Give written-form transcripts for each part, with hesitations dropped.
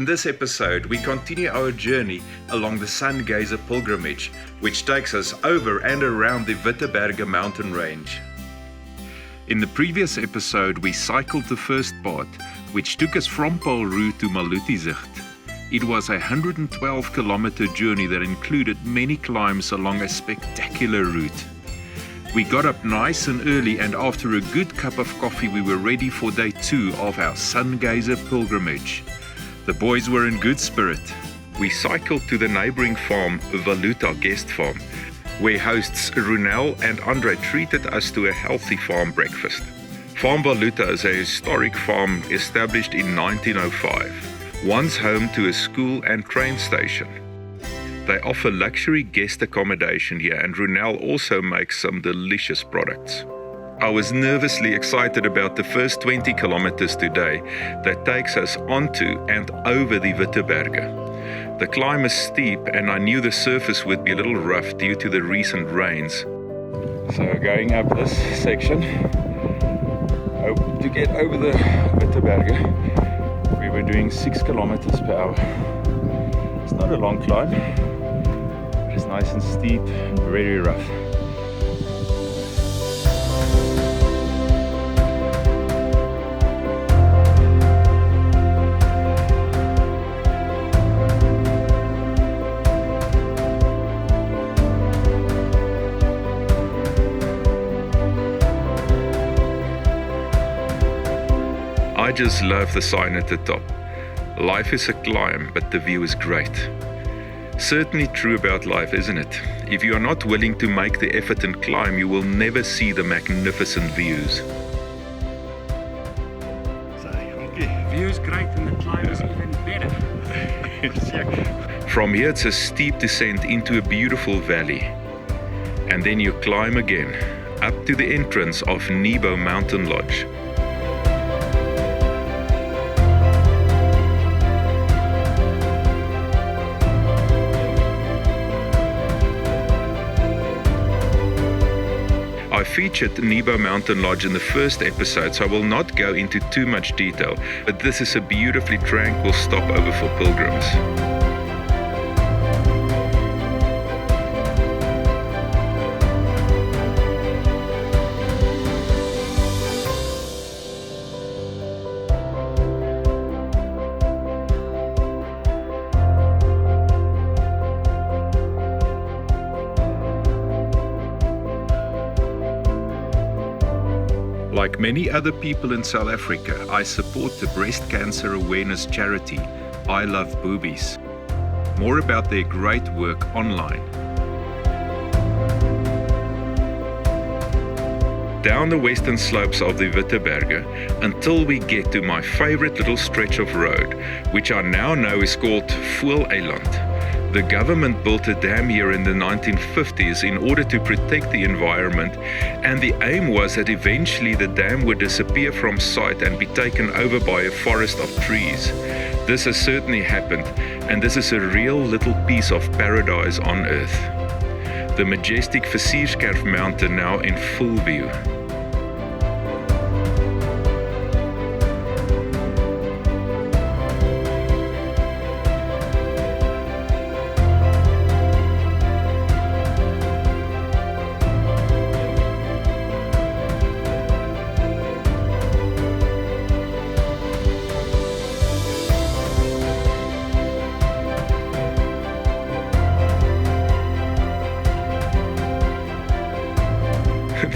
this episode, we continue our journey along the Sungazer Pilgrimage, which takes us over and around the Vitkop mountain range. In the previous episode, we cycled the first part, which took us from Paulroo to Malutizicht. It was a 112-kilometer journey that included many climbs along a spectacular route. We got up nice and early, and after a good cup of coffee, we were ready for day 2 of our Sungazer Pilgrimage. The boys were in good spirit. We cycled to the neighboring farm, Valuta Guest Farm, where hosts Runel and Andre treated us to a healthy farm breakfast. Farm Valuta is a historic farm established in 1905, once home to a school and train station. They offer luxury guest accommodation here, and Runel also makes some delicious products. I was nervously excited about the first 20 kilometers today that takes us onto and over the Vitkop. The climb is steep, and I knew the surface would be a little rough due to the recent rains. So going up this section, to get over the Vitkop, we were doing 6 kilometers per hour. It's not a long climb, but it's nice and steep, very rough. I just love the sign at the top. Life is a climb, but the view is great. Certainly true about life, isn't it? If you are not willing to make the effort and climb, you will never see the magnificent views. So, okay, view is great and the climb is even better. From here it's a steep descent into a beautiful valley. And then you climb again, up to the entrance of Nebo mountain lodge. I featured Nebo Mountain Lodge in the first episode, so I will not go into too much detail, but this is a beautifully tranquil stopover for pilgrims. Like many other people in South Africa, I support the breast cancer awareness charity, I Love Boobies. More about their great work online. Down the western slopes of the Vitkop until we get to my favorite little stretch of road, which I now know is called Voeleiland. The government built a dam here in the 1950s in order to protect the environment, and the aim was that eventually the dam would disappear from sight and be taken over by a forest of trees. This has certainly happened, and this is a real little piece of paradise on earth. The majestic Versierskerf mountain now in full view.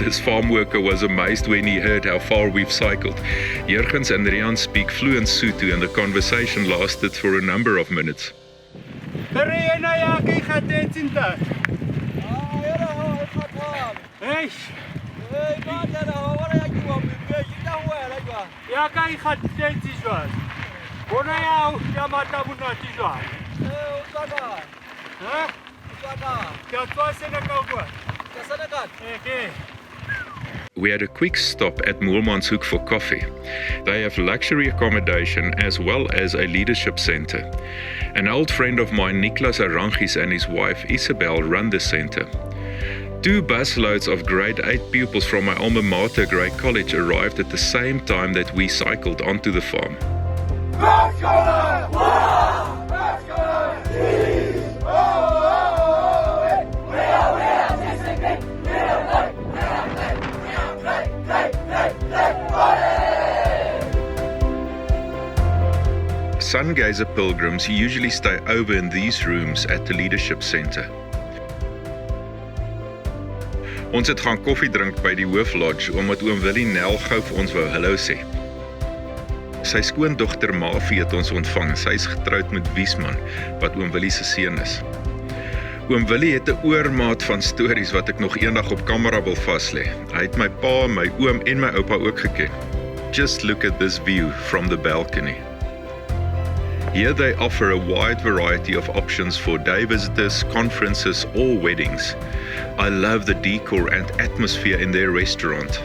This farm worker was amazed when he heard how far we've cycled. Jurgens and Rian speak fluent Sotho, and the conversation lasted for a number of minutes. We had a quick stop at Moermanshoek for coffee. They have luxury accommodation as well as a leadership center. An old friend of mine, Niklas Arangis, and his wife Isabel run the center. 2 busloads of grade 8 pupils from my alma mater, Grey College, arrived at the same time that we cycled onto the farm. Sungazer pilgrims usually stay over in these rooms at the Leadership Center. Ons het gaan koffie drink by die hooflodge omdat oom Willie Nel gou vir ons wou hallo sê. Sy skoondogter Mafie het ons ontvang. Sy is getroud met Wiesman, wat oom Willie se seun is. Oom Willie het 'n oormaat van stories wat ek nog eendag op kamera wil vaslê. Hy het my pa, my oom en my oupa ook geken. Just look at this view from the balcony. Here they offer a wide variety of options for day visitors, conferences or weddings. I love the decor and atmosphere in their restaurant.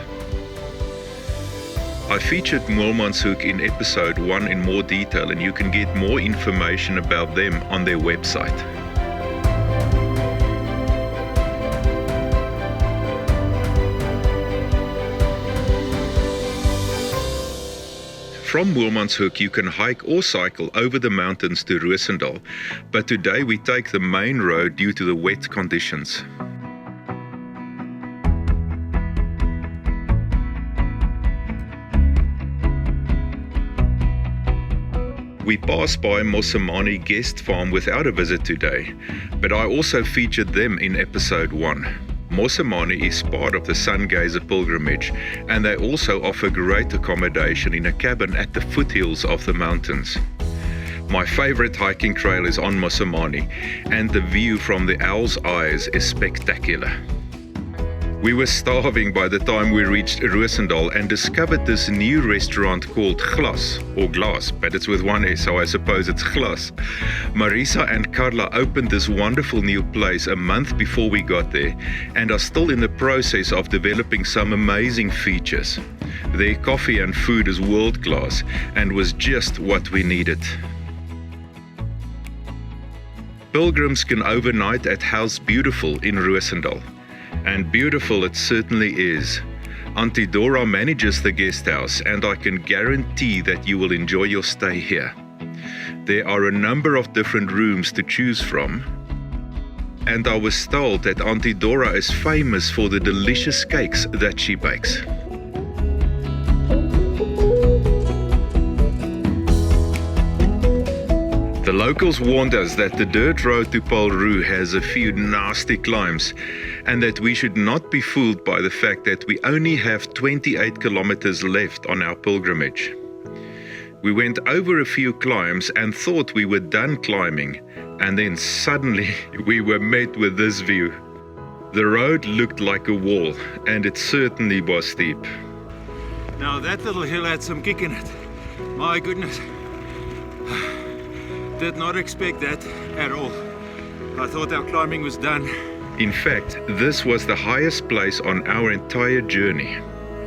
I featured Moelmanshoek in episode 1 in more detail, and you can get more information about them on their website. From Moelmanshoek, you can hike or cycle over the mountains to Roosendaal, but today we take the main road due to the wet conditions. We passed by Mosamani Guest Farm without a visit today, but I also featured them in episode 1. Mosamani is part of the Sungazer Pilgrimage, and they also offer great accommodation in a cabin at the foothills of the mountains. My favorite hiking trail is on Mosamani, and the view from the Owl's Eyes is spectacular. We were starving by the time we reached Roosendaal and discovered this new restaurant called Glas, or Glass, but it's with one S, so I suppose it's Glas. Marisa and Carla opened this wonderful new place a month before we got there and are still in the process of developing some amazing features. Their coffee and food is world class and was just what we needed. Pilgrims can overnight at House Beautiful in Roosendaal. And beautiful it certainly is. Auntie Dora manages the guest house, and I can guarantee that you will enjoy your stay here. There are a number of different rooms to choose from, and I was told that Auntie Dora is famous for the delicious cakes that she bakes. The locals warned us that the dirt road to Paulroo has a few nasty climbs, and that we should not be fooled by the fact that we only have 28 kilometers left on our pilgrimage. We went over a few climbs and thought we were done climbing, and then suddenly we were met with this view. The road looked like a wall, and it certainly was steep. Now that little hill had some kick in it. My goodness. Did not expect that at all. I thought our climbing was done. In fact, this was the highest place on our entire journey.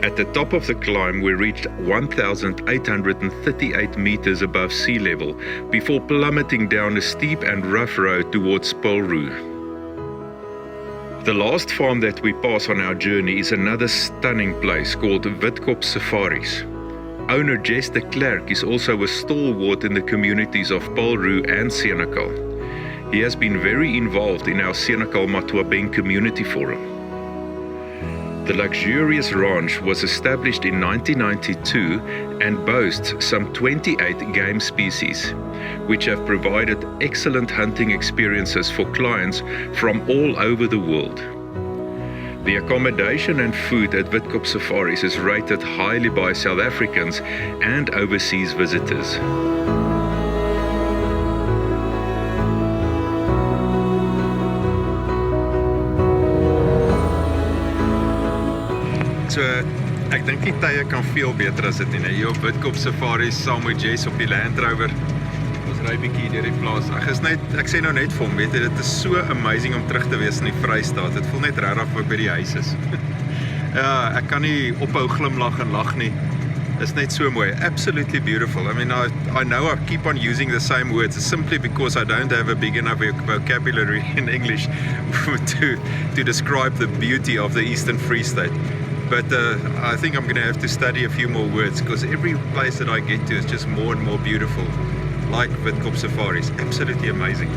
At the top of the climb, we reached 1,838 meters above sea level before plummeting down a steep and rough road towards Paulroo. The last farm that we pass on our journey is another stunning place called Vitkop Safaris. Owner Jess de Klerk is also a stalwart in the communities of Paulroo and Scenic. He has been very involved in our Scenic Matuabeng community forum. The luxurious ranch was established in 1992 and boasts some 28 game species, which have provided excellent hunting experiences for clients from all over the world. The accommodation and food at Vitkop Safaris is rated highly by South Africans and overseas visitors. So, ek dink die tye kan veel beter as dit nie. Hier op Vitkop Safaris saam met Jess op die Land Rover. Ons ry bietjie deur die plaas. Ek sê nou net vir hom, weet jy, dit is so amazing om terug te wees in die Vrystaat. Dit voel net regtig of ek by die huis is. Ja, ek kan nie ophou glimlag en lag nie. It's net so mooi. Absolutely beautiful. I mean, I know I keep on using the same words simply because I don't have a big enough vocabulary in English to describe the beauty of the Eastern Free State. But I think I'm going to have to study a few more words because every place that I get to is just more and more beautiful. Like Vitkop Safaris. Absolutely amazing.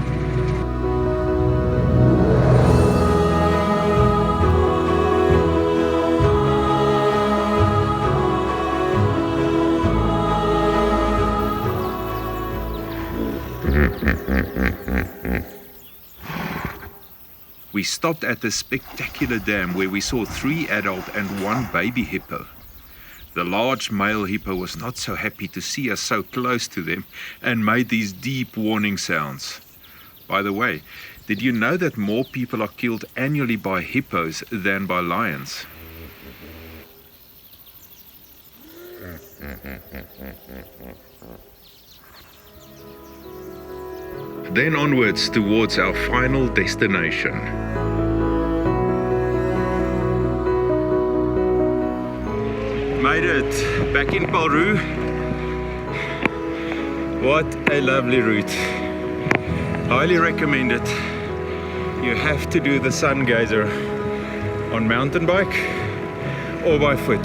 we stopped at the spectacular dam where we saw 3 adult and 1 baby hippo. The large male hippo was not so happy to see us so close to them and made these deep warning sounds. By the way, did you know that more people are killed annually by hippos than by lions? Then onwards towards our final destination. Made it back in Peru. What a lovely route. Highly recommend it. You have to do the Sungazer on mountain bike or by foot.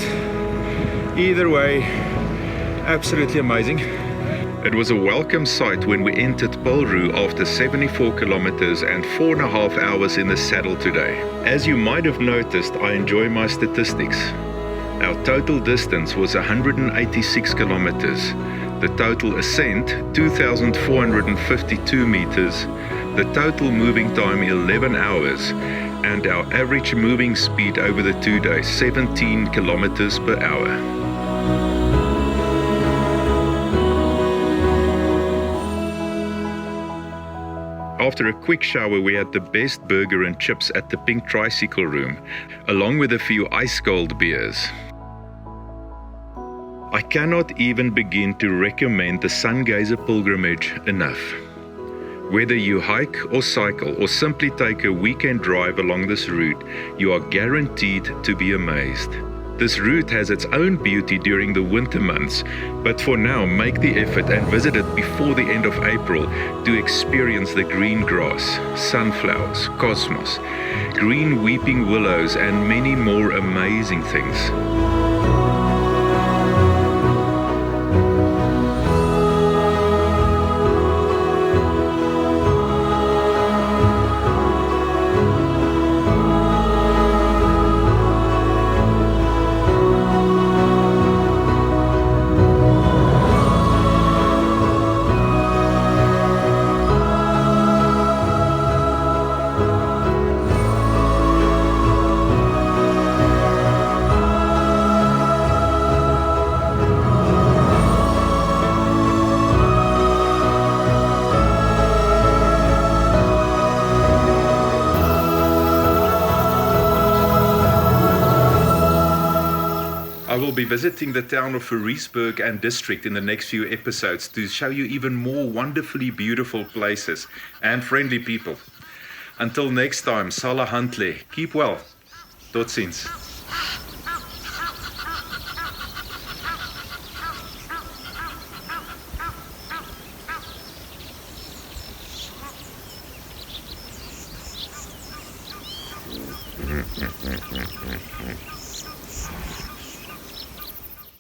Either way, absolutely amazing. It was a welcome sight when we entered Peru after 74 kilometers and 4.5 hours in the saddle today. As you might have noticed, I enjoy my statistics. Our total distance was 186 kilometers. The total ascent, 2,452 meters. The total moving time, 11 hours. And our average moving speed over the 2 days, 17 kilometers per hour. After a quick shower, we had the best burger and chips at the Pink Tricycle Room, along with a few ice-cold beers. I cannot even begin to recommend the Sungazer Pilgrimage enough. Whether you hike or cycle or simply take a weekend drive along this route, you are guaranteed to be amazed. This route has its own beauty during the winter months, but for now, make the effort and visit it before the end of April to experience the green grass, sunflowers, cosmos, green weeping willows, and many more amazing things. I will be visiting the town of Verriesburg and district in the next few episodes to show you even more wonderfully beautiful places and friendly people. Until next time, Sala Hantle. Keep well. Tot ziens.